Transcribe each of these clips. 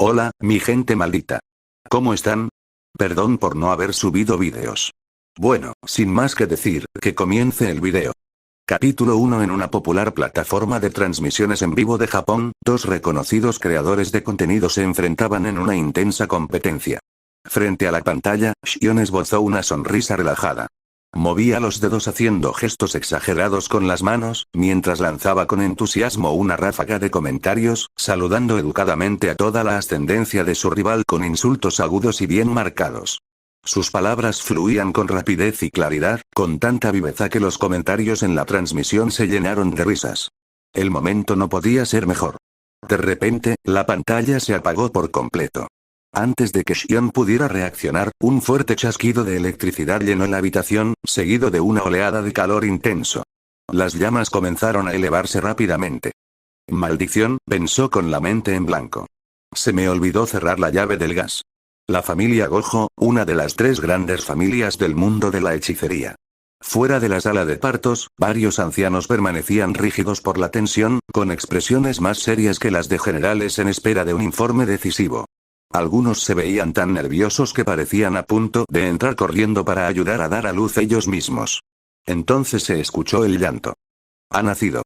Hola, mi gente maldita. ¿Cómo están? Perdón por no haber subido vídeos. Bueno, sin más que decir, que comience el video. Capítulo 1. En una popular plataforma de transmisiones en vivo de Japón, dos reconocidos creadores de contenido se enfrentaban en una intensa competencia. Frente a la pantalla, Shion esbozó una sonrisa relajada. Movía los dedos haciendo gestos exagerados con las manos, mientras lanzaba con entusiasmo una ráfaga de comentarios, saludando educadamente a toda la ascendencia de su rival con insultos agudos y bien marcados. Sus palabras fluían con rapidez y claridad, con tanta viveza que los comentarios en la transmisión se llenaron de risas. El momento no podía ser mejor. De repente, la pantalla se apagó por completo. Antes de que Shion pudiera reaccionar, un fuerte chasquido de electricidad llenó la habitación, seguido de una oleada de calor intenso. Las llamas comenzaron a elevarse rápidamente. Maldición, pensó con la mente en blanco. Se me olvidó cerrar la llave del gas. La familia Gojo, una de las tres grandes familias del mundo de la hechicería. Fuera de la sala de partos, varios ancianos permanecían rígidos por la tensión, con expresiones más serias que las de generales en espera de un informe decisivo. Algunos se veían tan nerviosos que parecían a punto de entrar corriendo para ayudar a dar a luz ellos mismos. Entonces se escuchó el llanto. Ha nacido.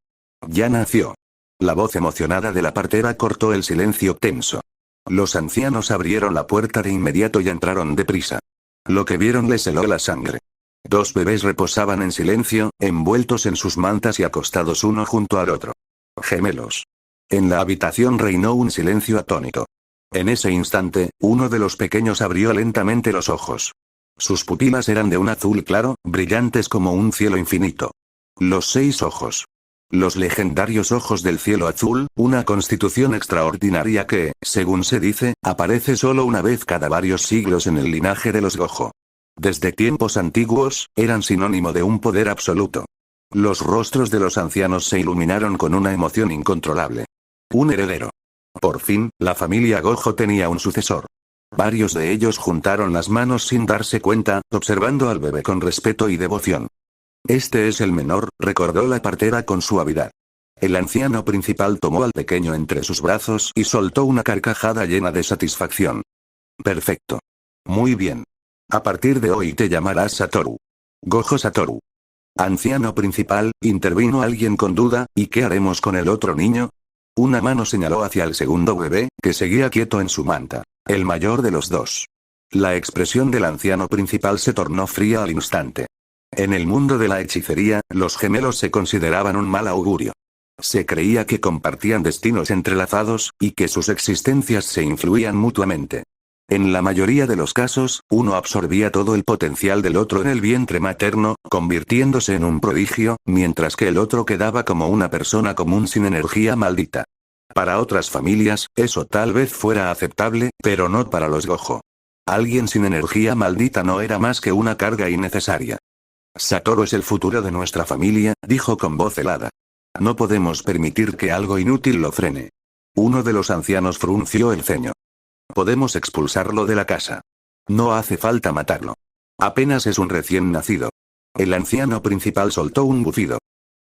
Ya nació. La voz emocionada de la partera cortó el silencio tenso. Los ancianos abrieron la puerta de inmediato y entraron deprisa. Lo que vieron les heló la sangre. Dos bebés reposaban en silencio, envueltos en sus mantas y acostados uno junto al otro. Gemelos. En la habitación reinó un silencio atónito. En ese instante, uno de los pequeños abrió lentamente los ojos. Sus pupilas eran de un azul claro, brillantes como un cielo infinito. Los 6 ojos. Los legendarios ojos del cielo azul, una constitución extraordinaria que, según se dice, aparece solo una vez cada varios siglos en el linaje de los Gojo. Desde tiempos antiguos, eran sinónimo de un poder absoluto. Los rostros de los ancianos se iluminaron con una emoción incontrolable. Un heredero. Por fin, la familia Gojo tenía un sucesor. Varios de ellos juntaron las manos sin darse cuenta, observando al bebé con respeto y devoción. Este es el menor, recordó la partera con suavidad. El anciano principal tomó al pequeño entre sus brazos y soltó una carcajada llena de satisfacción. Perfecto. Muy bien. A partir de hoy te llamarás Satoru. Gojo Satoru. Anciano principal, intervino alguien con duda, ¿y qué haremos con el otro niño? Una mano señaló hacia el segundo bebé, que seguía quieto en su manta. El mayor de los dos. La expresión del anciano principal se tornó fría al instante. En el mundo de la hechicería, los gemelos se consideraban un mal augurio. Se creía que compartían destinos entrelazados, y que sus existencias se influían mutuamente. En la mayoría de los casos, uno absorbía todo el potencial del otro en el vientre materno, convirtiéndose en un prodigio, mientras que el otro quedaba como una persona común sin energía maldita. Para otras familias, eso tal vez fuera aceptable, pero no para los Gojo. Alguien sin energía maldita no era más que una carga innecesaria. Satoru es el futuro de nuestra familia, dijo con voz helada. No podemos permitir que algo inútil lo frene. Uno de los ancianos frunció el ceño. Podemos expulsarlo de la casa. No hace falta matarlo. Apenas es un recién nacido. El anciano principal soltó un bufido.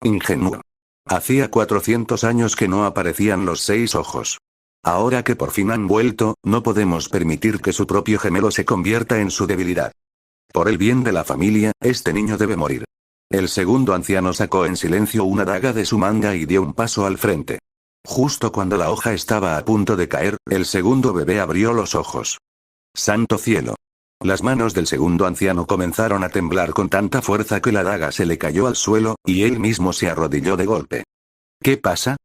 Ingenuo. Hacía 400 años que no aparecían los 6 ojos. Ahora que por fin han vuelto, no podemos permitir que su propio gemelo se convierta en su debilidad. Por el bien de la familia, este niño debe morir. El segundo anciano sacó en silencio una daga de su manga y dio un paso al frente. Justo cuando la hoja estaba a punto de caer, el segundo bebé abrió los ojos. ¡Santo cielo! Las manos del segundo anciano comenzaron a temblar con tanta fuerza que la daga se le cayó al suelo, y él mismo se arrodilló de golpe. ¿Qué pasa?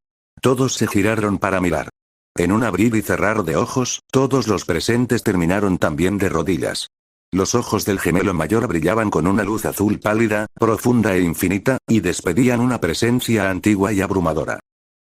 Todos se giraron para mirar. En un abrir y cerrar de ojos, todos los presentes terminaron también de rodillas. Los ojos del gemelo mayor brillaban con una luz azul pálida, profunda e infinita, y despedían una presencia antigua y abrumadora.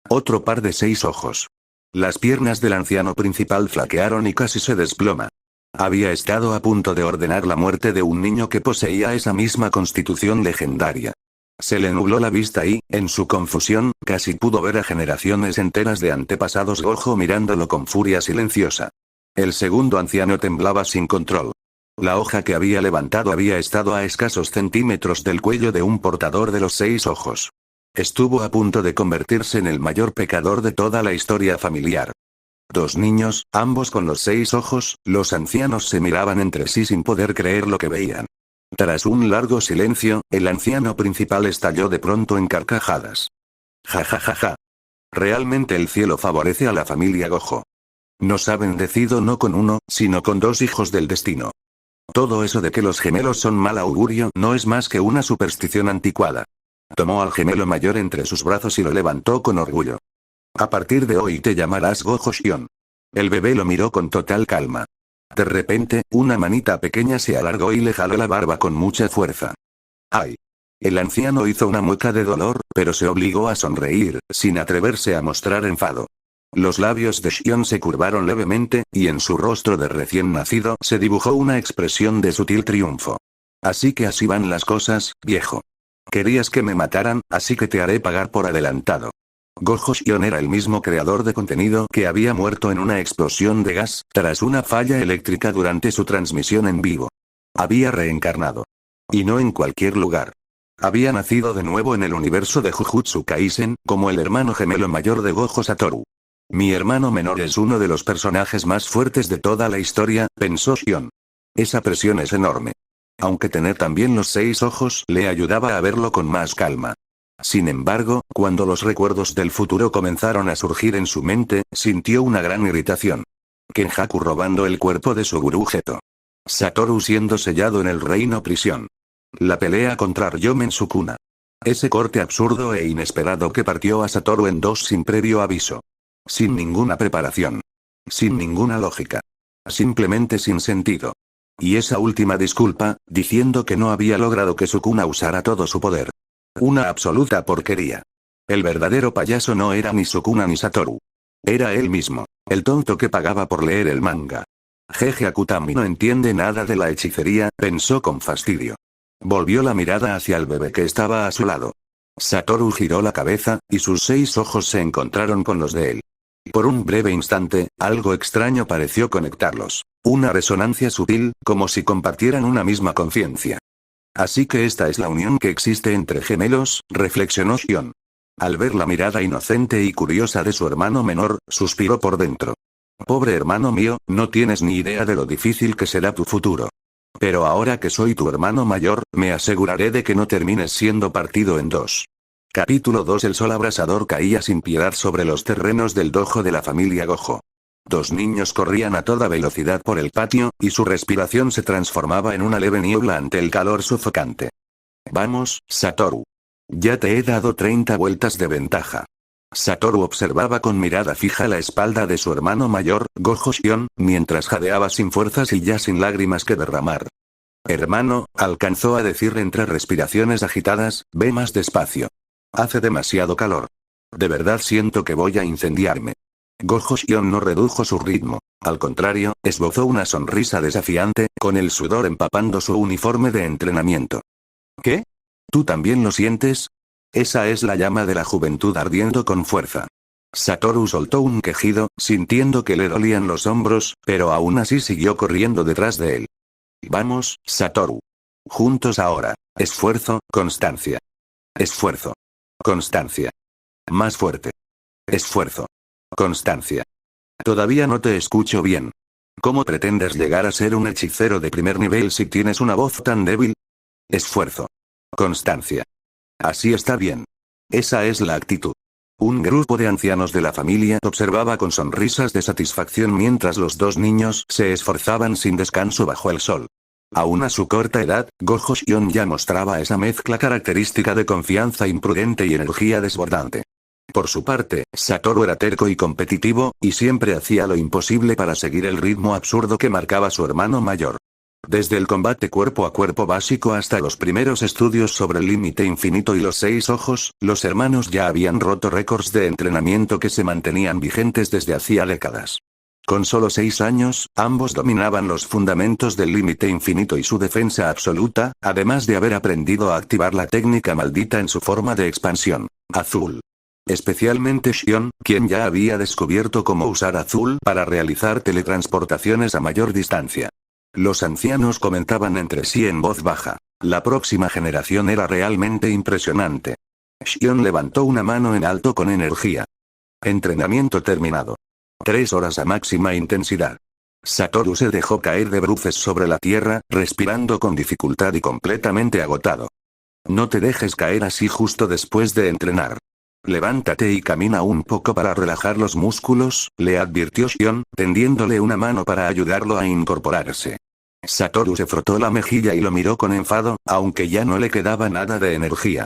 Otro par de 6 ojos. Las piernas del anciano principal flaquearon y casi se desploma. Había estado a punto de ordenar la muerte de un niño que poseía esa misma constitución legendaria. Se le nubló la vista y, en su confusión, casi pudo ver a generaciones enteras de antepasados Gojo mirándolo con furia silenciosa. El segundo anciano temblaba sin control. La hoja que había levantado había estado a escasos centímetros del cuello de un portador de los 6 ojos. Estuvo a punto de convertirse en el mayor pecador de toda la historia familiar. Dos niños, ambos con los 6 ojos, los ancianos se miraban entre sí sin poder creer lo que veían. Tras un largo silencio, el anciano principal estalló de pronto en carcajadas. Ja ja ja ja. Realmente el cielo favorece a la familia Gojo. Nos ha bendecido no con uno, sino con 2 hijos del destino. Todo eso de que los gemelos son mal augurio no es más que una superstición anticuada. Tomó al gemelo mayor entre sus brazos y lo levantó con orgullo. A partir de hoy te llamarás Gojo Shion. El bebé lo miró con total calma. De repente, una manita pequeña se alargó y le jaló la barba con mucha fuerza. ¡Ay! El anciano hizo una mueca de dolor, pero se obligó a sonreír, sin atreverse a mostrar enfado. Los labios de Shion se curvaron levemente, y en su rostro de recién nacido se dibujó una expresión de sutil triunfo. Así que así van las cosas, viejo. Querías que me mataran, así que te haré pagar por adelantado. Gojo Shion era el mismo creador de contenido que había muerto en una explosión de gas, tras una falla eléctrica durante su transmisión en vivo. Había reencarnado. Y no en cualquier lugar. Había nacido de nuevo en el universo de Jujutsu Kaisen, como el hermano gemelo mayor de Gojo Satoru. Mi hermano menor es uno de los personajes más fuertes de toda la historia, pensó Shion. Esa presión es enorme. Aunque tener también los 6 ojos le ayudaba a verlo con más calma. Sin embargo, cuando los recuerdos del futuro comenzaron a surgir en su mente, sintió una gran irritación. Kenjaku robando el cuerpo de su gurú Geto. Satoru siendo sellado en el reino prisión. La pelea contra Ryomen Sukuna. Ese corte absurdo e inesperado que partió a Satoru en 2 sin previo aviso. Sin ninguna preparación. Sin ninguna lógica. Simplemente sin sentido. Y esa última disculpa, diciendo que no había logrado que Sukuna usara todo su poder. Una absoluta porquería. El verdadero payaso no era ni Sukuna ni Satoru. Era él mismo, el tonto que pagaba por leer el manga. Jeje Akutami no entiende nada de la hechicería, pensó con fastidio. Volvió la mirada hacia el bebé que estaba a su lado. Satoru giró la cabeza, y sus 6 ojos se encontraron con los de él. Por un breve instante, algo extraño pareció conectarlos. Una resonancia sutil, como si compartieran una misma conciencia. Así que esta es la unión que existe entre gemelos, reflexionó Shion. Al ver la mirada inocente y curiosa de su hermano menor, suspiró por dentro. Pobre hermano mío, no tienes ni idea de lo difícil que será tu futuro. Pero ahora que soy tu hermano mayor, me aseguraré de que no termines siendo partido en 2. Capítulo 2. El sol abrasador caía sin piedad sobre los terrenos del dojo de la familia Gojo. 2 niños corrían a toda velocidad por el patio, y su respiración se transformaba en una leve niebla ante el calor sofocante. Vamos, Satoru. Ya te he dado 30 vueltas de ventaja. Satoru observaba con mirada fija la espalda de su hermano mayor, Gojo Shion, mientras jadeaba sin fuerzas y ya sin lágrimas que derramar. Hermano, alcanzó a decir entre respiraciones agitadas, ve más despacio. Hace demasiado calor. De verdad siento que voy a incendiarme. Gojo Shion no redujo su ritmo. Al contrario, esbozó una sonrisa desafiante, con el sudor empapando su uniforme de entrenamiento. ¿Qué? ¿Tú también lo sientes? Esa es la llama de la juventud ardiendo con fuerza. Satoru soltó un quejido, sintiendo que le dolían los hombros, pero aún así siguió corriendo detrás de él. Vamos, Satoru. Juntos ahora. Esfuerzo, constancia. Esfuerzo. Constancia. Más fuerte. Esfuerzo. Constancia. Todavía no te escucho bien. ¿Cómo pretendes llegar a ser un hechicero de primer nivel si tienes una voz tan débil? Esfuerzo. Constancia. Así está bien. Esa es la actitud. Un grupo de ancianos de la familia observaba con sonrisas de satisfacción mientras los 2 niños se esforzaban sin descanso bajo el sol. Aún a su corta edad, Gojo Shion ya mostraba esa mezcla característica de confianza imprudente y energía desbordante. Por su parte, Satoru era terco y competitivo, y siempre hacía lo imposible para seguir el ritmo absurdo que marcaba su hermano mayor. Desde el combate cuerpo a cuerpo básico hasta los primeros estudios sobre el límite infinito y los 6 ojos, los hermanos ya habían roto récords de entrenamiento que se mantenían vigentes desde hacía décadas. Con solo 6 años, ambos dominaban los fundamentos del límite infinito y su defensa absoluta, además de haber aprendido a activar la técnica maldita en su forma de expansión, azul. Especialmente Shion, quien ya había descubierto cómo usar azul para realizar teletransportaciones a mayor distancia. Los ancianos comentaban entre sí en voz baja. La próxima generación era realmente impresionante. Shion levantó una mano en alto con energía. Entrenamiento terminado. 3 horas a máxima intensidad. Satoru se dejó caer de bruces sobre la tierra, respirando con dificultad y completamente agotado. No te dejes caer así justo después de entrenar. Levántate y camina un poco para relajar los músculos, le advirtió Shion, tendiéndole una mano para ayudarlo a incorporarse. Satoru se frotó la mejilla y lo miró con enfado, aunque ya no le quedaba nada de energía.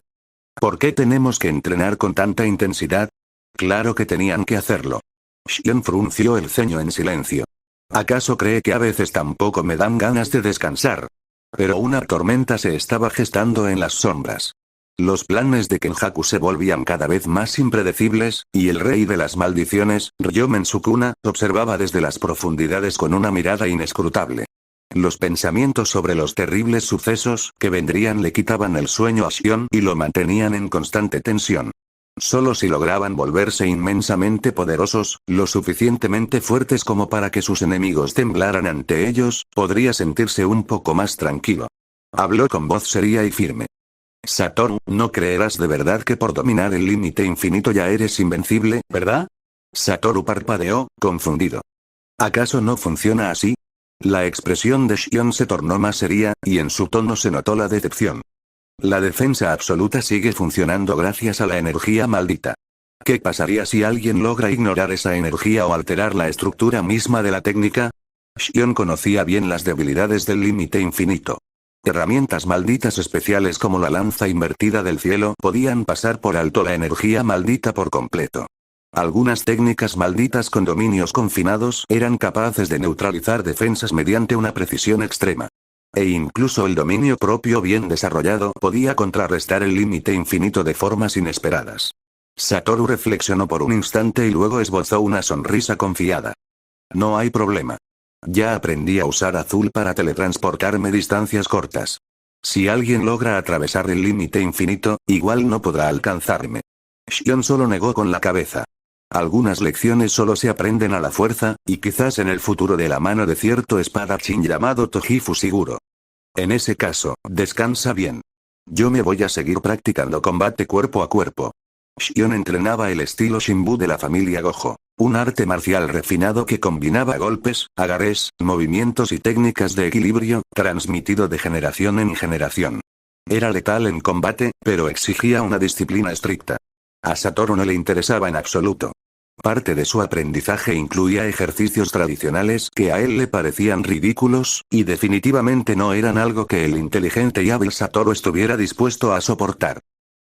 ¿Por qué tenemos que entrenar con tanta intensidad? Claro que tenían que hacerlo. Shion frunció el ceño en silencio. ¿Acaso cree que a veces tampoco me dan ganas de descansar? Pero una tormenta se estaba gestando en las sombras. Los planes de Kenjaku se volvían cada vez más impredecibles, y el rey de las maldiciones, Ryomen Sukuna, observaba desde las profundidades con una mirada inescrutable. Los pensamientos sobre los terribles sucesos que vendrían le quitaban el sueño a Shion y lo mantenían en constante tensión. Solo si lograban volverse inmensamente poderosos, lo suficientemente fuertes como para que sus enemigos temblaran ante ellos, podría sentirse un poco más tranquilo. Habló con voz seria y firme. Satoru, no creerás de verdad que por dominar el límite infinito ya eres invencible, ¿verdad? Satoru parpadeó, confundido. ¿Acaso no funciona así? La expresión de Shion se tornó más seria, y en su tono se notó la decepción. La defensa absoluta sigue funcionando gracias a la energía maldita. ¿Qué pasaría si alguien logra ignorar esa energía o alterar la estructura misma de la técnica? Shion conocía bien las debilidades del límite infinito. Herramientas malditas especiales como la lanza invertida del cielo podían pasar por alto la energía maldita por completo. Algunas técnicas malditas con dominios confinados eran capaces de neutralizar defensas mediante una precisión extrema. E incluso el dominio propio bien desarrollado podía contrarrestar el límite infinito de formas inesperadas. Satoru reflexionó por un instante y luego esbozó una sonrisa confiada. No hay problema. Ya aprendí a usar azul para teletransportarme distancias cortas. Si alguien logra atravesar el límite infinito, igual no podrá alcanzarme. Shion solo negó con la cabeza. Algunas lecciones solo se aprenden a la fuerza, y quizás en el futuro de la mano de cierto espadachín llamado Toji Fushiguro. En ese caso, descansa bien. Yo me voy a seguir practicando combate cuerpo a cuerpo. Shion entrenaba el estilo Shinbu de la familia Gojo, un arte marcial refinado que combinaba golpes, agarres, movimientos y técnicas de equilibrio, transmitido de generación en generación. Era letal en combate, pero exigía una disciplina estricta. A Satoru no le interesaba en absoluto. Parte de su aprendizaje incluía ejercicios tradicionales que a él le parecían ridículos, y definitivamente no eran algo que el inteligente y hábil Satoru estuviera dispuesto a soportar.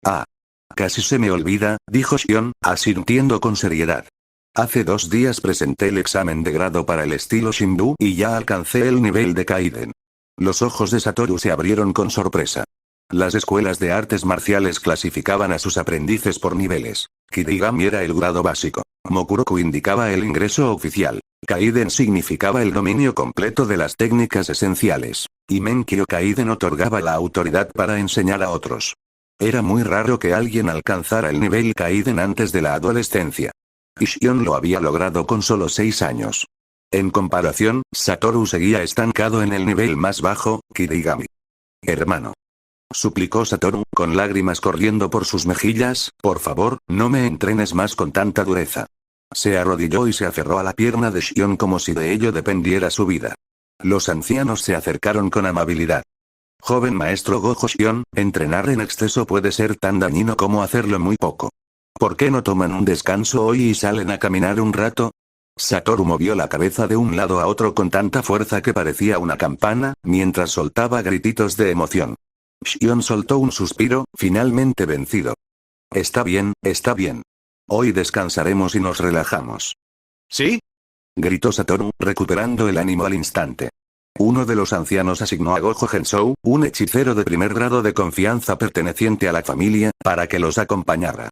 Ah. Casi se me olvida, dijo Shion, asintiendo con seriedad. Hace 2 días presenté el examen de grado para el estilo Shinbu y ya alcancé el nivel de Kaiden. Los ojos de Satoru se abrieron con sorpresa. Las escuelas de artes marciales clasificaban a sus aprendices por niveles. Kidigami era el grado básico. Mokuroku indicaba el ingreso oficial. Kaiden significaba el dominio completo de las técnicas esenciales. Y Menkyo Kaiden otorgaba la autoridad para enseñar a otros. Era muy raro que alguien alcanzara el nivel Kaiden antes de la adolescencia. Y Shion lo había logrado con solo 6 años. En comparación, Satoru seguía estancado en el nivel más bajo, Kidigami. Hermano. Suplicó Satoru, con lágrimas corriendo por sus mejillas, por favor, no me entrenes más con tanta dureza. Se arrodilló y se aferró a la pierna de Shion como si de ello dependiera su vida. Los ancianos se acercaron con amabilidad. Joven maestro Gojo Shion, entrenar en exceso puede ser tan dañino como hacerlo muy poco. ¿Por qué no toman un descanso hoy y salen a caminar un rato? Satoru movió la cabeza de un lado a otro con tanta fuerza que parecía una campana, mientras soltaba grititos de emoción. Shion soltó un suspiro, finalmente vencido. Está bien, está bien. Hoy descansaremos y nos relajamos. ¿Sí? Gritó Satoru, recuperando el ánimo al instante. Uno de los ancianos asignó a Gojo Gensou, un hechicero de primer grado de confianza perteneciente a la familia, para que los acompañara.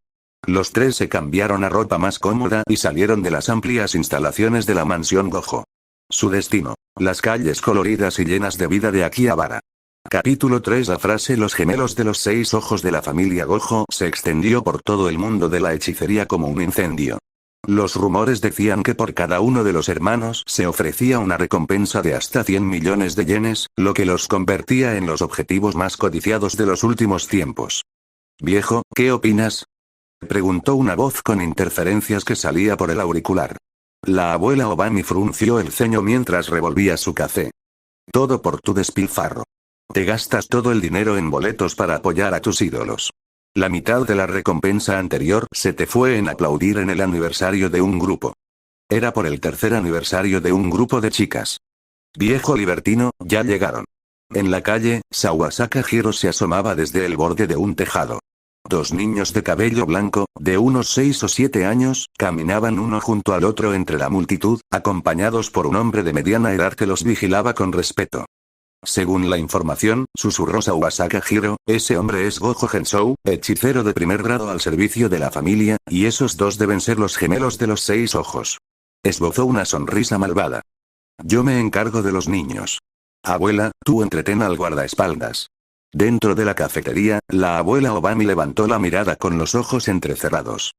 Los 3 se cambiaron a ropa más cómoda y salieron de las amplias instalaciones de la mansión Gojo. Su destino: las calles coloridas y llenas de vida de Akihabara. Capítulo 3. La frase "los gemelos de los 6 ojos de la familia Gojo" se extendió por todo el mundo de la hechicería como un incendio. Los rumores decían que por cada uno de los hermanos se ofrecía una recompensa de hasta 100 millones de yenes, lo que los convertía en los objetivos más codiciados de los últimos tiempos. «Viejo, ¿qué opinas?», preguntó una voz con interferencias que salía por el auricular. La abuela Obami frunció el ceño mientras revolvía su café. Todo por tu despilfarro. Te gastas todo el dinero en boletos para apoyar a tus ídolos. La mitad de la recompensa anterior se te fue en aplaudir en el aniversario de un grupo. Era por el tercer aniversario de un grupo de chicas. Viejo libertino, ya llegaron. En la calle, Sawasaka Hiro se asomaba desde el borde de un tejado. Dos niños de cabello blanco, de unos 6 o 7 años, caminaban uno junto al otro entre la multitud, acompañados por un hombre de mediana edad que los vigilaba con respeto. Según la información, susurró Sawasaka Hiro, ese hombre es Gojo Hensou, hechicero de primer grado al servicio de la familia, y esos dos deben ser los gemelos de los 6 ojos. Esbozó una sonrisa malvada. Yo me encargo de los niños. Abuela, tú entretén al guardaespaldas. Dentro de la cafetería, la abuela Obami levantó la mirada con los ojos entrecerrados.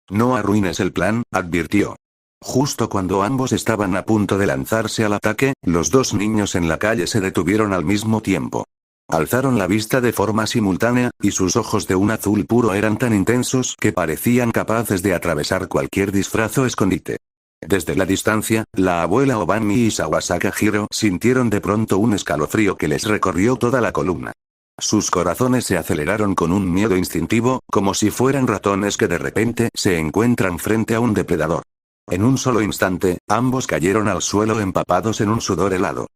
No arruines el plan, advirtió. Justo cuando ambos estaban a punto de lanzarse al ataque, los dos niños en la calle se detuvieron al mismo tiempo. Alzaron la vista de forma simultánea, y sus ojos de un azul puro eran tan intensos que parecían capaces de atravesar cualquier disfraz o escondite. Desde la distancia, la abuela Obami y Sawasaka Hiro sintieron de pronto un escalofrío que les recorrió toda la columna. Sus corazones se aceleraron con un miedo instintivo, como si fueran ratones que de repente se encuentran frente a un depredador. En un solo instante, ambos cayeron al suelo empapados en un sudor helado.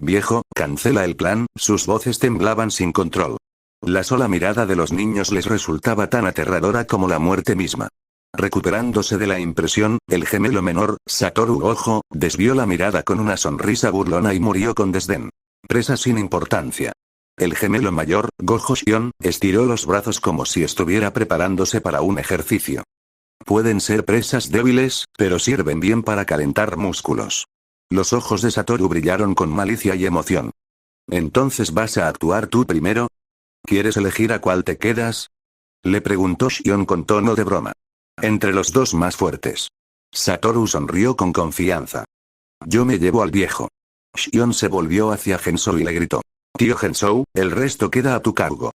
Viejo, cancela el plan, sus voces temblaban sin control. La sola mirada de los niños les resultaba tan aterradora como la muerte misma. Recuperándose de la impresión, el gemelo menor, Satoru Gojo, desvió la mirada con una sonrisa burlona y murió con desdén. Presa sin importancia. El gemelo mayor, Gojo Shion, estiró los brazos como si estuviera preparándose para un ejercicio. Pueden ser presas débiles, pero sirven bien para calentar músculos. Los ojos de Satoru brillaron con malicia y emoción. ¿Entonces vas a actuar tú primero? ¿Quieres elegir a cuál te quedas? Le preguntó Shion con tono de broma. Entre los dos más fuertes. Satoru sonrió con confianza. Yo me llevo al viejo. Shion se volvió hacia Hensou y le gritó. Tío Hensou, el resto queda a tu cargo.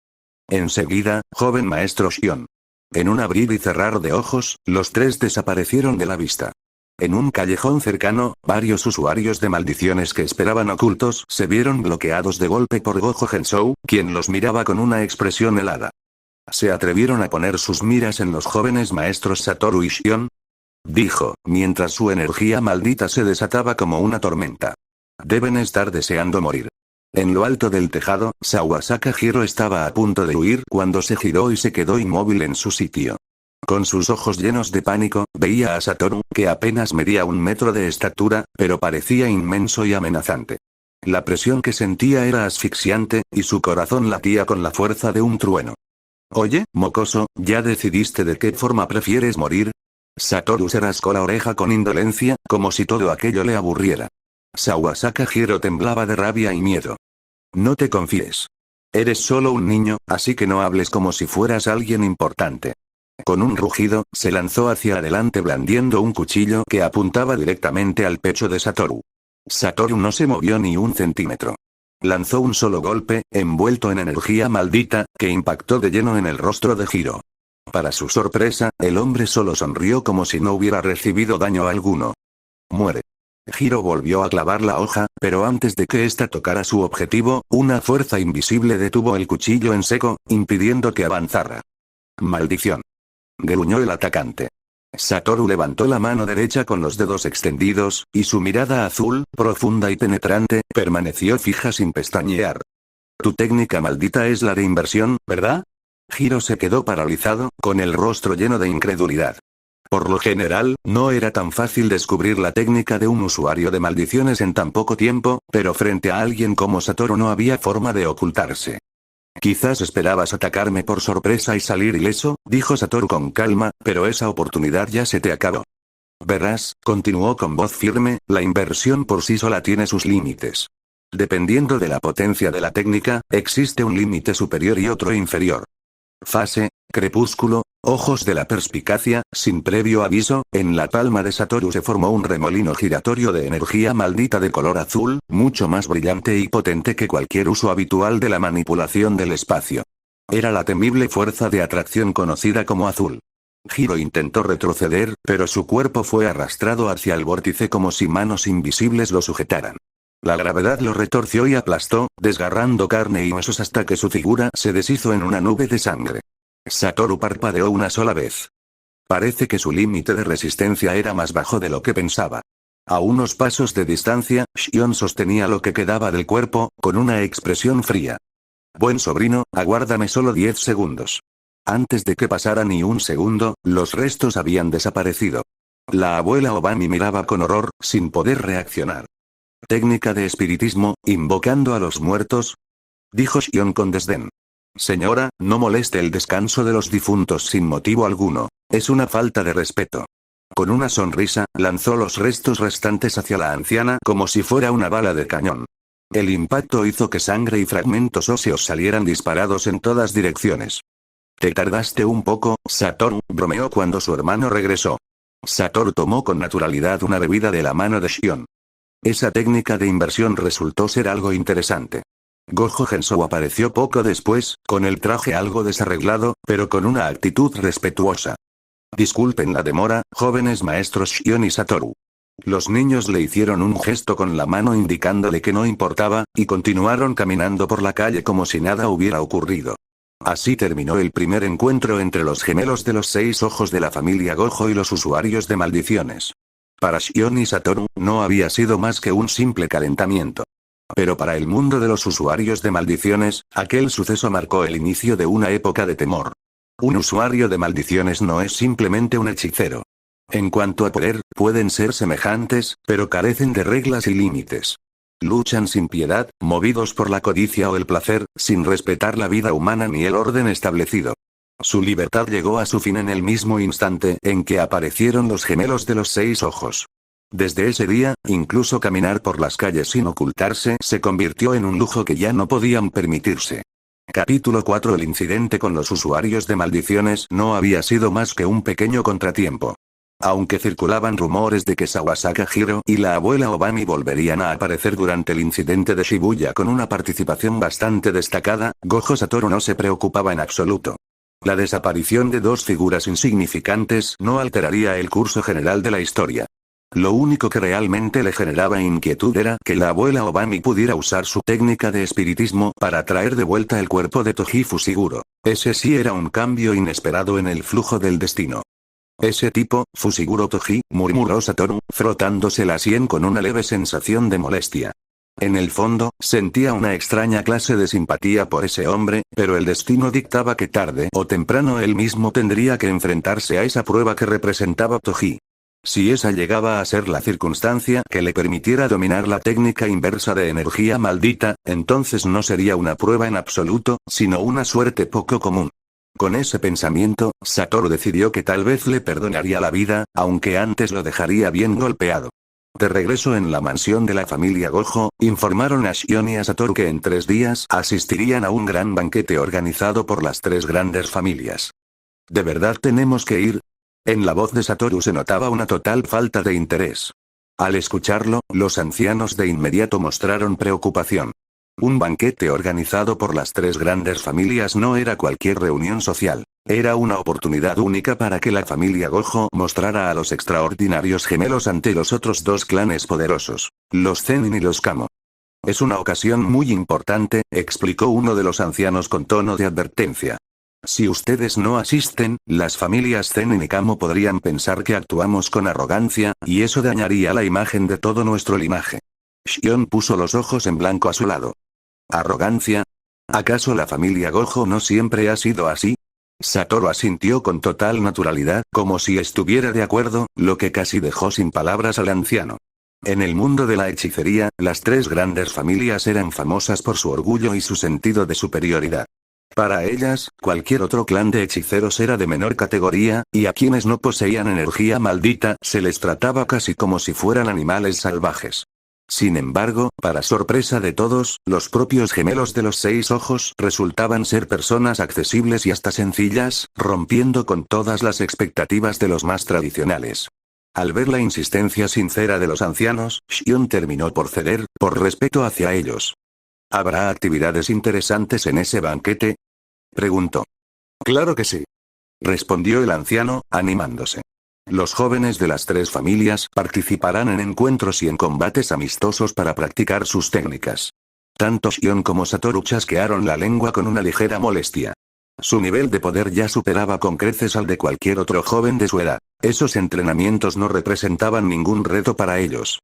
Enseguida, joven maestro Shion. En un abrir y cerrar de ojos, los tres desaparecieron de la vista. En un callejón cercano, varios usuarios de maldiciones que esperaban ocultos se vieron bloqueados de golpe por Gojo Hensou, quien los miraba con una expresión helada. ¿Se atrevieron a poner sus miras en los jóvenes maestros Satoru y Shion? Dijo, mientras su energía maldita se desataba como una tormenta. Deben estar deseando morir. En lo alto del tejado, Sawasaka Hiro estaba a punto de huir cuando se giró y se quedó inmóvil en su sitio. Con sus ojos llenos de pánico, veía a Satoru, que apenas medía 1 metro de estatura, pero parecía inmenso y amenazante. La presión que sentía era asfixiante, y su corazón latía con la fuerza de un trueno. Oye, mocoso, ¿ya decidiste de qué forma prefieres morir? Satoru se rascó la oreja con indolencia, como si todo aquello le aburriera. Sawasaka Hiro temblaba de rabia y miedo. No te confíes. Eres solo un niño, así que no hables como si fueras alguien importante. Con un rugido, se lanzó hacia adelante blandiendo un cuchillo que apuntaba directamente al pecho de Satoru. Satoru no se movió ni 1 centímetro. Lanzó un solo golpe, envuelto en energía maldita, que impactó de lleno en el rostro de Hiro. Para su sorpresa, el hombre solo sonrió como si no hubiera recibido daño alguno. Muere. Hiro volvió a clavar la hoja, pero antes de que ésta tocara su objetivo, una fuerza invisible detuvo el cuchillo en seco, impidiendo que avanzara. Maldición. Gruñó el atacante. Satoru levantó la mano derecha con los dedos extendidos, y su mirada azul, profunda y penetrante, permaneció fija sin pestañear. Tu técnica maldita es la de inversión, ¿verdad? Hiro se quedó paralizado, con el rostro lleno de incredulidad. Por lo general, no era tan fácil descubrir la técnica de un usuario de maldiciones en tan poco tiempo, pero frente a alguien como Satoru no había forma de ocultarse. Quizás esperabas atacarme por sorpresa y salir ileso, dijo Satoru con calma, pero esa oportunidad ya se te acabó. Verás, continuó con voz firme, la inversión por sí sola tiene sus límites. Dependiendo de la potencia de la técnica, existe un límite superior y otro inferior. Fase, crepúsculo, ojos de la perspicacia, sin previo aviso, en la palma de Satoru se formó un remolino giratorio de energía maldita de color azul, mucho más brillante y potente que cualquier uso habitual de la manipulación del espacio. Era la temible fuerza de atracción conocida como azul. Hiro intentó retroceder, pero su cuerpo fue arrastrado hacia el vórtice como si manos invisibles lo sujetaran. La gravedad lo retorció y aplastó, desgarrando carne y huesos hasta que su figura se deshizo en una nube de sangre. Satoru parpadeó una sola vez. Parece que su límite de resistencia era más bajo de lo que pensaba. A unos pasos de distancia, Shion sostenía lo que quedaba del cuerpo, con una expresión fría. Buen sobrino, aguárdame solo 10 segundos. Antes de que pasara ni un segundo, los restos habían desaparecido. La abuela Obami miraba con horror, sin poder reaccionar. Técnica de espiritismo, invocando a los muertos, dijo Shion con desdén. Señora, no moleste el descanso de los difuntos sin motivo alguno. Es una falta de respeto. Con una sonrisa, lanzó los restos restantes hacia la anciana como si fuera una bala de cañón. El impacto hizo que sangre y fragmentos óseos salieran disparados en todas direcciones. Te tardaste un poco, Satoru, bromeó cuando su hermano regresó. Satoru tomó con naturalidad una bebida de la mano de Shion. Esa técnica de inversión resultó ser algo interesante. Gojo Gensou apareció poco después, con el traje algo desarreglado, pero con una actitud respetuosa. Disculpen la demora, jóvenes maestros Shion y Satoru. Los niños le hicieron un gesto con la mano indicándole que no importaba, y continuaron caminando por la calle como si nada hubiera ocurrido. Así terminó el primer encuentro entre los gemelos de los 6 ojos de la familia Gojo y los usuarios de maldiciones. Para Shion y Satoru, no había sido más que un simple calentamiento. Pero para el mundo de los usuarios de maldiciones, aquel suceso marcó el inicio de una época de temor. Un usuario de maldiciones no es simplemente un hechicero. En cuanto a poder, pueden ser semejantes, pero carecen de reglas y límites. Luchan sin piedad, movidos por la codicia o el placer, sin respetar la vida humana ni el orden establecido. Su libertad llegó a su fin en el mismo instante en que aparecieron los gemelos de los 6 ojos. Desde ese día, incluso caminar por las calles sin ocultarse se convirtió en un lujo que ya no podían permitirse. Capítulo 4. El incidente con los usuarios de maldiciones no había sido más que un pequeño contratiempo. Aunque circulaban rumores de que Sawasaka Hiro y la abuela Obami volverían a aparecer durante el incidente de Shibuya con una participación bastante destacada, Gojo Satoru no se preocupaba en absoluto. La desaparición de 2 figuras insignificantes no alteraría el curso general de la historia. Lo único que realmente le generaba inquietud era que la abuela Obami pudiera usar su técnica de espiritismo para traer de vuelta el cuerpo de Toji Fushiguro. Ese sí era un cambio inesperado en el flujo del destino. Ese tipo, Fushiguro Toji, murmuró Satoru, frotándose la sien con una leve sensación de molestia. En el fondo, sentía una extraña clase de simpatía por ese hombre, pero el destino dictaba que tarde o temprano él mismo tendría que enfrentarse a esa prueba que representaba Toji. Si esa llegaba a ser la circunstancia que le permitiera dominar la técnica inversa de energía maldita, entonces no sería una prueba en absoluto, sino una suerte poco común. Con ese pensamiento, Satoru decidió que tal vez le perdonaría la vida, aunque antes lo dejaría bien golpeado. De regreso en la mansión de la familia Gojo, informaron a Shion y a Satoru que en 3 días asistirían a un gran banquete organizado por las 3 grandes familias. ¿De verdad tenemos que ir? En la voz de Satoru se notaba una total falta de interés. Al escucharlo, los ancianos de inmediato mostraron preocupación. Un banquete organizado por las 3 grandes familias no era cualquier reunión social. Era una oportunidad única para que la familia Gojo mostrara a los extraordinarios gemelos ante los otros 2 clanes poderosos, los Zenin y los Kamo. Es una ocasión muy importante, explicó uno de los ancianos con tono de advertencia. Si ustedes no asisten, las familias Zenin y Kamo podrían pensar que actuamos con arrogancia, y eso dañaría la imagen de todo nuestro linaje. Shion puso los ojos en blanco a su lado. ¿Arrogancia? ¿Acaso la familia Gojo no siempre ha sido así? Satoru asintió con total naturalidad, como si estuviera de acuerdo, lo que casi dejó sin palabras al anciano. En el mundo de la hechicería, las 3 grandes familias eran famosas por su orgullo y su sentido de superioridad. Para ellas, cualquier otro clan de hechiceros era de menor categoría, y a quienes no poseían energía maldita se les trataba casi como si fueran animales salvajes. Sin embargo, para sorpresa de todos, los propios gemelos de los 6 ojos resultaban ser personas accesibles y hasta sencillas, rompiendo con todas las expectativas de los más tradicionales. Al ver la insistencia sincera de los ancianos, Shion terminó por ceder, por respeto hacia ellos. ¿Habrá actividades interesantes en ese banquete?, preguntó. Claro que sí. respondió el anciano, animándose. Los jóvenes de las tres familias participarán en encuentros y en combates amistosos para practicar sus técnicas. Tanto Shion como Satoru chasquearon la lengua con una ligera molestia. Su nivel de poder ya superaba con creces al de cualquier otro joven de su edad. Esos entrenamientos no representaban ningún reto para ellos.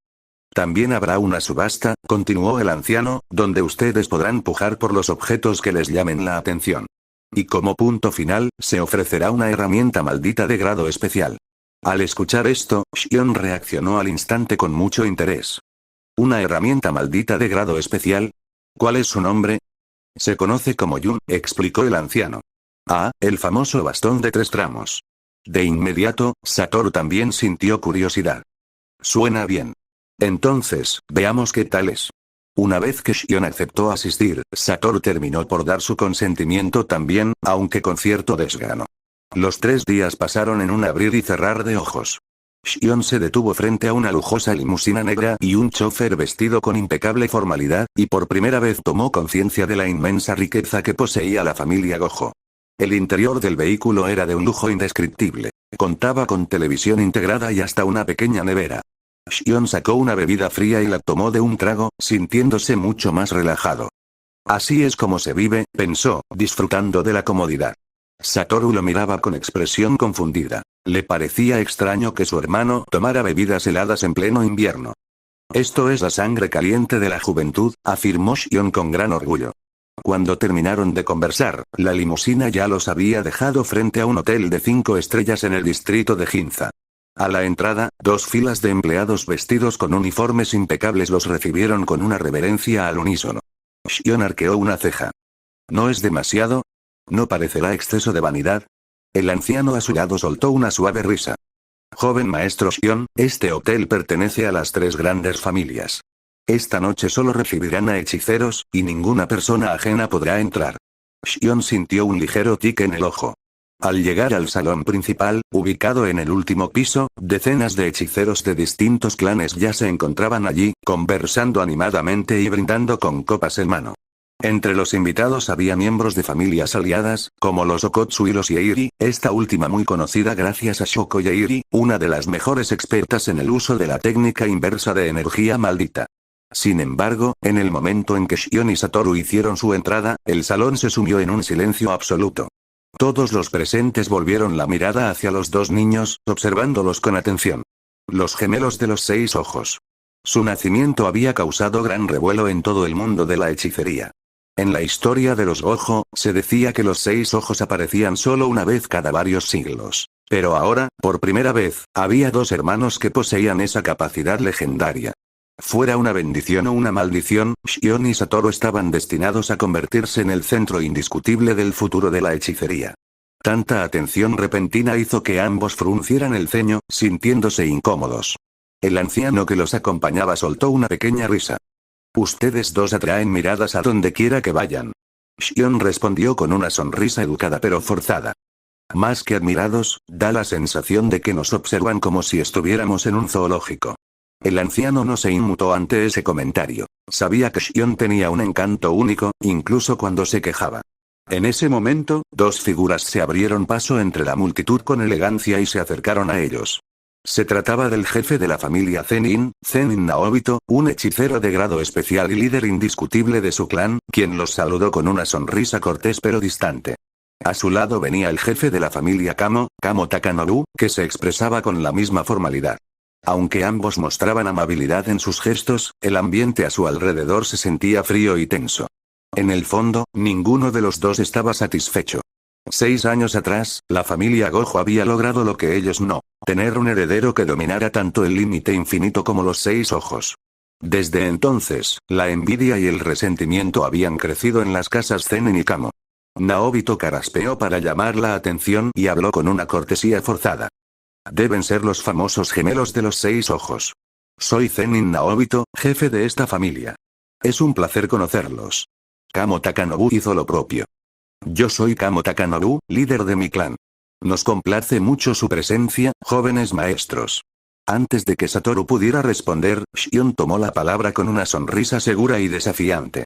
También habrá una subasta, continuó el anciano, donde ustedes podrán pujar por los objetos que les llamen la atención. Y como punto final, se ofrecerá una herramienta maldita de grado especial. Al escuchar esto, Shion reaccionó al instante con mucho interés. ¿Una herramienta maldita de grado especial? ¿Cuál es su nombre? Se conoce como Yun, explicó el anciano. Ah, el famoso bastón de 3 tramos. De inmediato, Satoru también sintió curiosidad. Suena bien. Entonces, veamos qué tal es. Una vez que Shion aceptó asistir, Satoru terminó por dar su consentimiento también, aunque con cierto desgano. Los 3 días pasaron en un abrir y cerrar de ojos. Shion se detuvo frente a una lujosa limusina negra y un chofer vestido con impecable formalidad, y por primera vez tomó conciencia de la inmensa riqueza que poseía la familia Gojo. El interior del vehículo era de un lujo indescriptible. Contaba con televisión integrada y hasta una pequeña nevera. Shion sacó una bebida fría y la tomó de un trago, sintiéndose mucho más relajado. Así es como se vive, pensó, disfrutando de la comodidad. Satoru lo miraba con expresión confundida. Le parecía extraño que su hermano tomara bebidas heladas en pleno invierno. Esto es la sangre caliente de la juventud, afirmó Shion con gran orgullo. Cuando terminaron de conversar, la limusina ya los había dejado frente a un hotel de 5 estrellas en el distrito de Ginza. A la entrada, 2 filas de empleados vestidos con uniformes impecables los recibieron con una reverencia al unísono. Shion arqueó una ceja. ¿No es demasiado? ¿No parecerá exceso de vanidad? El anciano a su lado soltó una suave risa. Joven maestro Shion, este hotel pertenece a las 3 grandes familias. Esta noche solo recibirán a hechiceros, y ninguna persona ajena podrá entrar. Shion sintió un ligero tic en el ojo. Al llegar al salón principal, ubicado en el último piso, decenas de hechiceros de distintos clanes ya se encontraban allí, conversando animadamente y brindando con copas en mano. Entre los invitados había miembros de familias aliadas, como los Okotsu y los Yeiri, esta última muy conocida gracias a Shoko Yeiri, una de las mejores expertas en el uso de la técnica inversa de energía maldita. Sin embargo, en el momento en que Shion y Satoru hicieron su entrada, el salón se sumió en un silencio absoluto. Todos los presentes volvieron la mirada hacia los 2 niños, observándolos con atención. Los gemelos de los 6 ojos. Su nacimiento había causado gran revuelo en todo el mundo de la hechicería. En la historia de los Gojo, se decía que los 6 ojos aparecían solo una vez cada varios siglos. Pero ahora, por primera vez, había 2 hermanos que poseían esa capacidad legendaria. Fuera una bendición o una maldición, Shion y Satoru estaban destinados a convertirse en el centro indiscutible del futuro de la hechicería. Tanta atención repentina hizo que ambos fruncieran el ceño, sintiéndose incómodos. El anciano que los acompañaba soltó una pequeña risa. Ustedes 2 atraen miradas a donde quiera que vayan. Shion respondió con una sonrisa educada pero forzada. Más que admirados, da la sensación de que nos observan como si estuviéramos en un zoológico. El anciano no se inmutó ante ese comentario. Sabía que Shion tenía un encanto único, incluso cuando se quejaba. En ese momento, 2 figuras se abrieron paso entre la multitud con elegancia y se acercaron a ellos. Se trataba del jefe de la familia Zenin Naobito, un hechicero de grado especial y líder indiscutible de su clan, quien los saludó con una sonrisa cortés pero distante. A su lado venía el jefe de la familia Kamo Takanobu, que se expresaba con la misma formalidad. Aunque ambos mostraban amabilidad en sus gestos, el ambiente a su alrededor se sentía frío y tenso. En el fondo, ninguno de los 2 estaba satisfecho. 6 años atrás, la familia Gojo había logrado lo que ellos no: tener un heredero que dominara tanto el límite infinito como los 6 ojos. Desde entonces, la envidia y el resentimiento habían crecido en las casas Zenin y Kamo. Naobito caraspeó para llamar la atención y habló con una cortesía forzada. Deben ser los famosos gemelos de los 6 ojos. Soy Zenin Naobito, jefe de esta familia. Es un placer conocerlos. Kamo Takanobu hizo lo propio. Yo soy Kamo Takanobu, líder de mi clan. Nos complace mucho su presencia, jóvenes maestros. Antes de que Satoru pudiera responder, Shion tomó la palabra con una sonrisa segura y desafiante.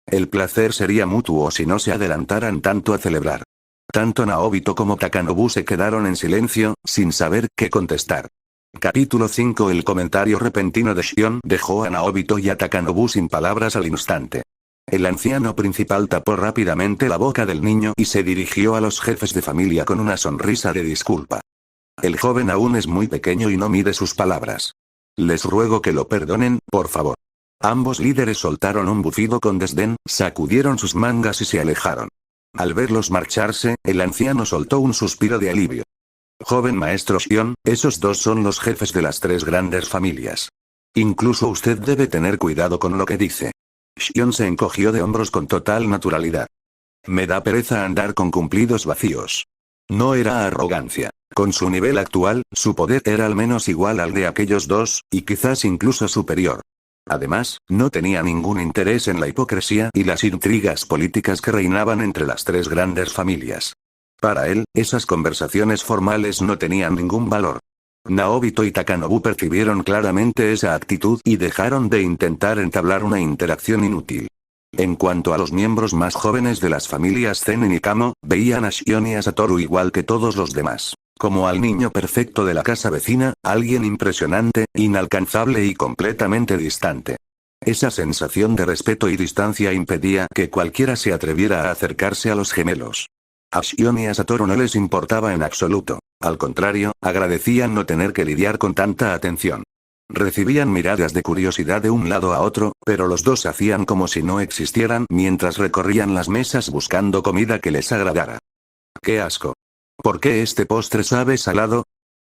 El placer sería mutuo si no se adelantaran tanto a celebrar. Tanto Naobito como Takanobu se quedaron en silencio, sin saber qué contestar. Capítulo 5. El comentario repentino de Shion dejó a Naobito y a Takanobu sin palabras al instante. El anciano principal tapó rápidamente la boca del niño y se dirigió a los jefes de familia con una sonrisa de disculpa. El joven aún es muy pequeño y no mide sus palabras. Les ruego que lo perdonen, por favor. Ambos líderes soltaron un bufido con desdén, sacudieron sus mangas y se alejaron. Al verlos marcharse, el anciano soltó un suspiro de alivio. Joven maestro Shion, esos dos son los jefes de las tres grandes familias. Incluso usted debe tener cuidado con lo que dice. Shion se encogió de hombros con total naturalidad. Me da pereza andar con cumplidos vacíos. No era arrogancia. Con su nivel actual, su poder era al menos igual al de aquellos dos, y quizás incluso superior. Además, no tenía ningún interés en la hipocresía y las intrigas políticas que reinaban entre las tres grandes familias. Para él, esas conversaciones formales no tenían ningún valor. Naobito y Takanobu percibieron claramente esa actitud y dejaron de intentar entablar una interacción inútil. En cuanto a los miembros más jóvenes de las familias Zenin y Kamo, veían a Shion y a Satoru igual que todos los demás. Como al niño perfecto de la casa vecina, alguien impresionante, inalcanzable y completamente distante. Esa sensación de respeto y distancia impedía que cualquiera se atreviera a acercarse a los gemelos. A Shion y a Satoru no les importaba en absoluto. Al contrario, agradecían no tener que lidiar con tanta atención. Recibían miradas de curiosidad de un lado a otro, pero los dos hacían como si no existieran mientras recorrían las mesas buscando comida que les agradara. ¡Qué asco! ¿Por qué este postre sabe salado?,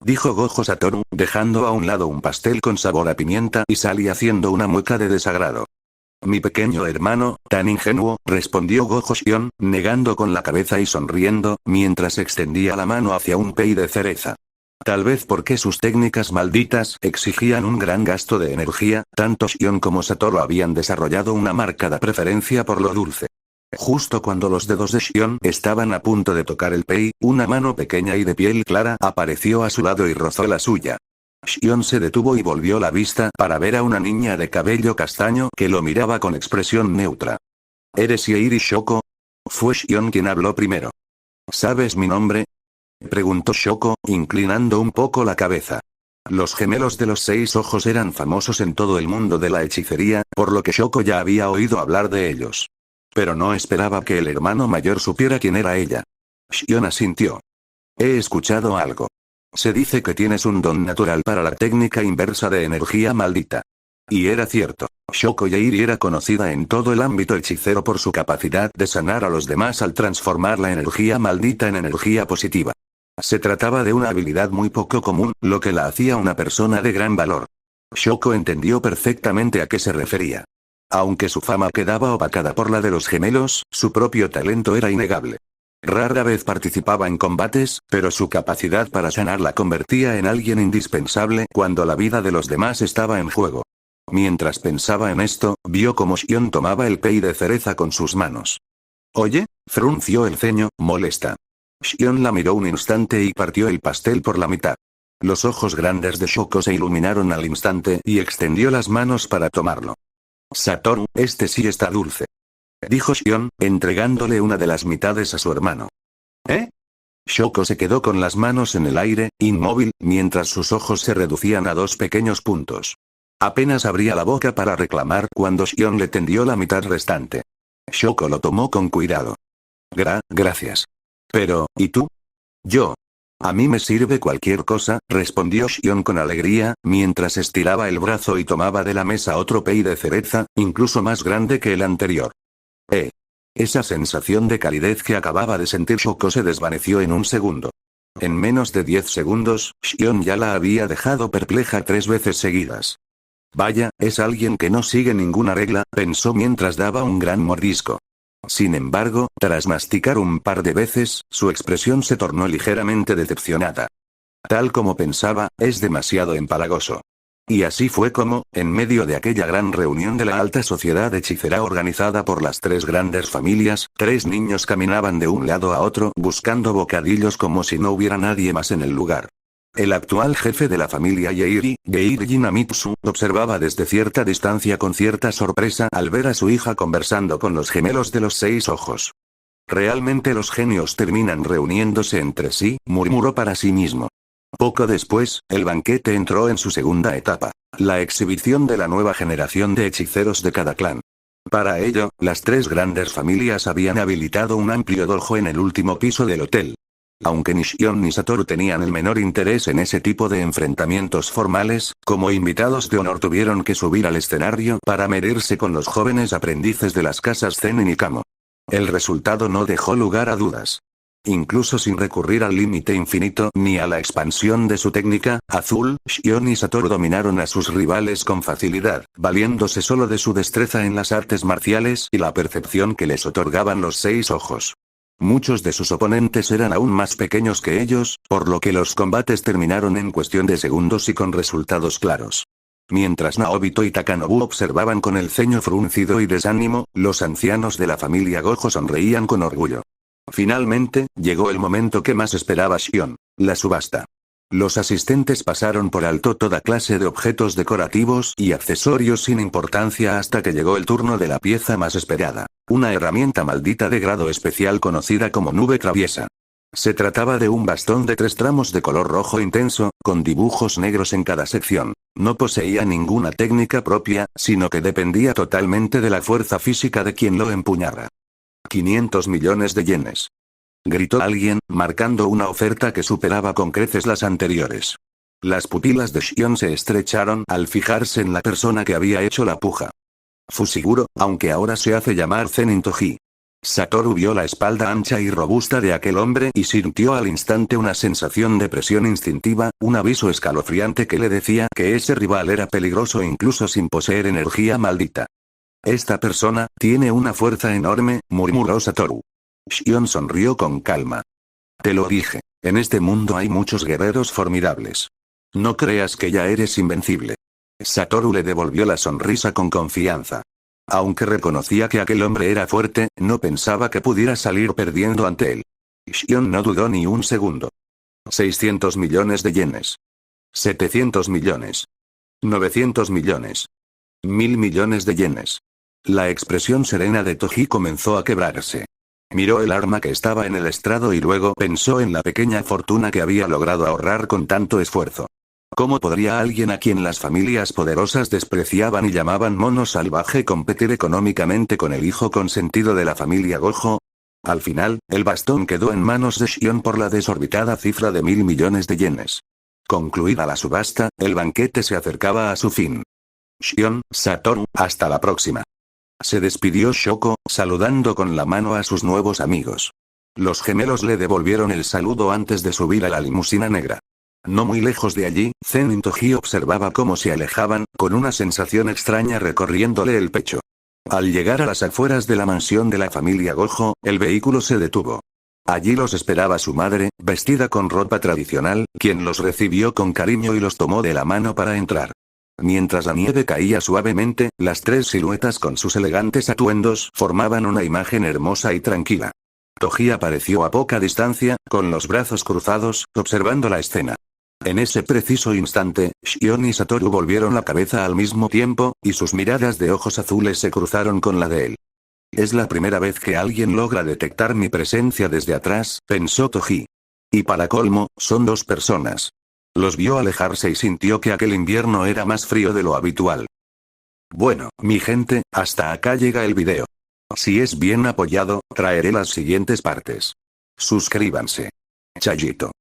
dijo Gojo Satoru, dejando a un lado un pastel con sabor a pimienta y sal y haciendo una mueca de desagrado. Mi pequeño hermano, tan ingenuo, respondió Gojo Shion, negando con la cabeza y sonriendo, mientras extendía la mano hacia un pei de cereza. Tal vez porque sus técnicas malditas exigían un gran gasto de energía, tanto Shion como Satoru habían desarrollado una marcada preferencia por lo dulce. Justo cuando los dedos de Shion estaban a punto de tocar el pei, una mano pequeña y de piel clara apareció a su lado y rozó la suya. Shion se detuvo y volvió la vista para ver a una niña de cabello castaño que lo miraba con expresión neutra. ¿Eres Yeiri Shoko? Fue Shion quien habló primero. ¿Sabes mi nombre?, preguntó Shoko, inclinando un poco la cabeza. Los gemelos de los 6 ojos eran famosos en todo el mundo de la hechicería, por lo que Shoko ya había oído hablar de ellos. Pero no esperaba que el hermano mayor supiera quién era ella. Shion asintió. He escuchado algo. Se dice que tienes un don natural para la técnica inversa de energía maldita. Y era cierto. Shoko Yeiri era conocida en todo el ámbito hechicero por su capacidad de sanar a los demás al transformar la energía maldita en energía positiva. Se trataba de una habilidad muy poco común, lo que la hacía una persona de gran valor. Shoko entendió perfectamente a qué se refería. Aunque su fama quedaba opacada por la de los gemelos, su propio talento era innegable. Rara vez participaba en combates, pero su capacidad para sanar la convertía en alguien indispensable cuando la vida de los demás estaba en juego. Mientras pensaba en esto, vio como Shion tomaba el pei de cereza con sus manos. «Oye», frunció el ceño, molesta. Shion la miró un instante y partió el pastel por la mitad. Los ojos grandes de Shoko se iluminaron al instante y extendió las manos para tomarlo. «Satoru, este sí está dulce», dijo Shion, entregándole una de las mitades a su hermano. ¿Eh? Shoko se quedó con las manos en el aire, inmóvil, mientras sus ojos se reducían a 2 pequeños puntos. Apenas abría la boca para reclamar cuando Shion le tendió la mitad restante. Shoko lo tomó con cuidado. Gracias. Pero, ¿y tú? Yo. A mí me sirve cualquier cosa, respondió Shion con alegría, mientras estiraba el brazo y tomaba de la mesa otro pei de cereza, incluso más grande que el anterior. Esa sensación de calidez que acababa de sentir Shoko se desvaneció en un segundo. En menos de 10 segundos, Shion ya la había dejado perpleja 3 veces seguidas. Vaya, es alguien que no sigue ninguna regla, pensó mientras daba un gran mordisco. Sin embargo, tras masticar un par de veces, su expresión se tornó ligeramente decepcionada. Tal como pensaba, es demasiado empalagoso. Y así fue como, en medio de aquella gran reunión de la alta sociedad hechicera organizada por las 3 grandes familias, 3 niños caminaban de un lado a otro buscando bocadillos como si no hubiera nadie más en el lugar. El actual jefe de la familia Yeiri, Geiri Namitsu, observaba desde cierta distancia con cierta sorpresa al ver a su hija conversando con los gemelos de los 6 ojos. Realmente los genios terminan reuniéndose entre sí, murmuró para sí mismo. Poco después, el banquete entró en su segunda etapa, la exhibición de la nueva generación de hechiceros de cada clan. Para ello, las tres grandes familias habían habilitado un amplio dojo en el último piso del hotel. Aunque ni Shion ni Satoru tenían el menor interés en ese tipo de enfrentamientos formales, como invitados de honor tuvieron que subir al escenario para medirse con los jóvenes aprendices de las casas Zen y Nikamo. El resultado no dejó lugar a dudas. Incluso sin recurrir al límite infinito ni a la expansión de su técnica, Azul, Shion y Satoru dominaron a sus rivales con facilidad, valiéndose solo de su destreza en las artes marciales y la percepción que les otorgaban los 6 ojos. Muchos de sus oponentes eran aún más pequeños que ellos, por lo que los combates terminaron en cuestión de segundos y con resultados claros. Mientras Naobito y Takanobu observaban con el ceño fruncido y desánimo, los ancianos de la familia Gojo sonreían con orgullo. Finalmente, llegó el momento que más esperaba Shion, la subasta. Los asistentes pasaron por alto toda clase de objetos decorativos y accesorios sin importancia hasta que llegó el turno de la pieza más esperada, una herramienta maldita de grado especial conocida como nube traviesa. Se trataba de un bastón de 3 tramos de color rojo intenso, con dibujos negros en cada sección. No poseía ninguna técnica propia, sino que dependía totalmente de la fuerza física de quien lo empuñara. 500 millones de yenes. Gritó alguien, marcando una oferta que superaba con creces las anteriores. Las pupilas de Shion se estrecharon al fijarse en la persona que había hecho la puja. Fusiguro, aunque ahora se hace llamar Zenin Toji. Satoru vio la espalda ancha y robusta de aquel hombre y sintió al instante una sensación de presión instintiva, un aviso escalofriante que le decía que ese rival era peligroso incluso sin poseer energía maldita. Esta persona tiene una fuerza enorme, murmuró Satoru. Shion sonrió con calma. Te lo dije, en este mundo hay muchos guerreros formidables. No creas que ya eres invencible. Satoru le devolvió la sonrisa con confianza. Aunque reconocía que aquel hombre era fuerte, no pensaba que pudiera salir perdiendo ante él. Shion no dudó ni un segundo. 600 millones de yenes. 700 millones. 900 millones. 1000 millones de yenes. La expresión serena de Toji comenzó a quebrarse. Miró el arma que estaba en el estrado y luego pensó en la pequeña fortuna que había logrado ahorrar con tanto esfuerzo. ¿Cómo podría alguien a quien las familias poderosas despreciaban y llamaban mono salvaje competir económicamente con el hijo consentido de la familia Gojo? Al final, el bastón quedó en manos de Shion por la desorbitada cifra de 1000 millones de yenes. Concluida la subasta, el banquete se acercaba a su fin. Shion, Satoru, hasta la próxima. Se despidió Shoko, saludando con la mano a sus nuevos amigos. Los gemelos le devolvieron el saludo antes de subir a la limusina negra. No muy lejos de allí, Zenin Toji observaba cómo se alejaban, con una sensación extraña recorriéndole el pecho. Al llegar a las afueras de la mansión de la familia Gojo, el vehículo se detuvo. Allí los esperaba su madre, vestida con ropa tradicional, quien los recibió con cariño y los tomó de la mano para entrar. Mientras la nieve caía suavemente, las 3 siluetas con sus elegantes atuendos formaban una imagen hermosa y tranquila. Toji apareció a poca distancia, con los brazos cruzados, observando la escena. En ese preciso instante, Shion y Satoru volvieron la cabeza al mismo tiempo, y sus miradas de ojos azules se cruzaron con la de él. Es la primera vez que alguien logra detectar mi presencia desde atrás, pensó Toji. Y para colmo, son 2 personas. Los vio alejarse y sintió que aquel invierno era más frío de lo habitual. Bueno, mi gente, hasta acá llega el video. Si es bien apoyado, traeré las siguientes partes. Suscríbanse. Chayito.